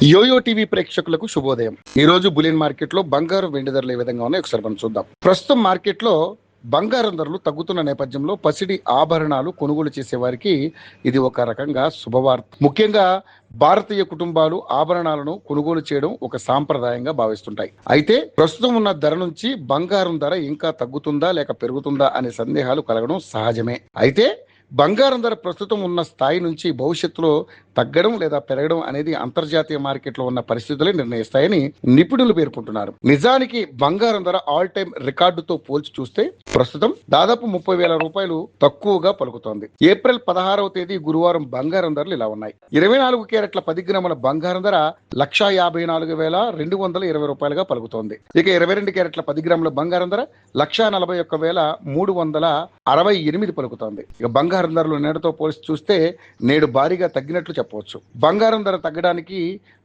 Yo-yo TV ప్రేక్షకులకు శుభోదయం. ఈ రోజు బులియన్ మార్కెట్ లో బంగారు వెండి ధరలు ఏ విధంగా ఉన్నాయో ఒకసారి మనం చూద్దాం. ప్రస్తుతం మార్కెట్ లో బంగారం ధరలు తగ్గుతున్న నేపథ్యంలో పసిడి ఆభరణాలు కొనుగోలు చేసే వారికి ఇది ఒక రకంగా శుభవార్త. ముఖ్యంగా భారతీయ కుటుంబాలు ఆభరణాలను కొనుగోలు చేయడం ఒక సాంప్రదాయంగా భావిస్తుంటాయి. అయితే ప్రస్తుతం ఉన్న ధర నుంచి బంగారం ధర ఇంకా తగ్గుతుందా లేక పెరుగుతుందా అనే సందేహాలు కలగడం సహజమే. అయితే బంగారం ధర ప్రస్తుతం ఉన్న స్థాయి నుంచి భవిష్యత్తులో తగ్గడం లేదా పెరగడం అనేది అంతర్జాతీయ మార్కెట్లో ఉన్న పరిస్థితులే నిర్ణయిస్తాయని నిపుణులు పేర్కొంటున్నారు. నిజానికి బంగారం ధర ఆల్ టైమ్ రికార్డుతో పోల్చి చూస్తే ప్రస్తుతం దాదాపు 30,000 రూపాయలు తక్కువగా పలుకుతోంది. ఏప్రిల్ 16వ తేదీ గురువారం బంగారం ధరలు ఇలా ఉన్నాయి. 24 క్యారెట్ల 10 గ్రాముల బంగారం ధర 1,54,220 రూపాయలుగా పలుకుతోంది. ఇక 22 క్యారెట్ల 10 గ్రాముల బంగారం ధర 1,41,368 పలుకుతోంది. ఇక బంగారం ధరలు నేడుతో పోల్చి చూస్తే నేడు భారీగా తగ్గినట్లు చెప్పవచ్చు. బంగారం ధర తగ్గడానికి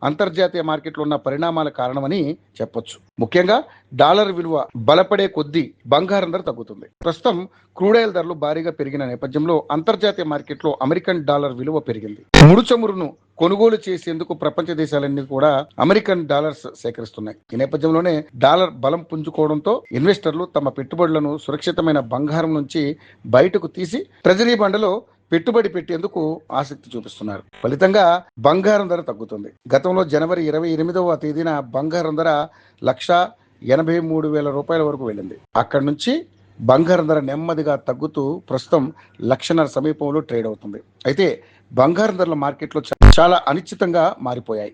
అంతర్జాతీయ మార్కెట్లో ఉన్న పరిణామాల కారణమని చెప్పొచ్చు. ముఖ్యంగా డాలర్ విలువ బలపడే కొద్దీ బంగారం ధర తగ్గుతుంది. ప్రస్తుతం క్రూడాయిల్ ధరలు భారీగా పెరిగిన నేపథ్యంలో అంతర్జాతీయ మార్కెట్లో అమెరికన్ డాలర్ విలువ పెరిగింది. ముడి చమురును కొనుగోలు చేసేందుకు ప్రపంచ దేశాలన్నీ కూడా అమెరికన్ డాలర్స్ సేకరిస్తున్నాయి. ఈ నేపథ్యంలోనే డాలర్ బలం పుంజుకోవడంతో ఇన్వెస్టర్లు తమ పెట్టుబడులను సురక్షితమైన బంగారం నుంచి బయటకు తీసి ట్రెజరీ బండ్లో పెట్టుబడి పెట్టేందుకు ఆసక్తి చూపిస్తున్నారు. ఫలితంగా బంగారం ధర తగ్గుతుంది. గతంలో జనవరి 28వ తేదీన బంగారం ధర 1,83,000 రూపాయల వరకు వెళ్ళింది. అక్కడి నుంచి బంగారం ధర నెమ్మదిగా తగ్గుతూ ప్రస్తుతం 1,00,000 సమీపంలో ట్రేడ్ అవుతుంది. అయితే బంగారం ధరల మార్కెట్లో చాలా అనిశ్చితంగా మారిపోయాయి.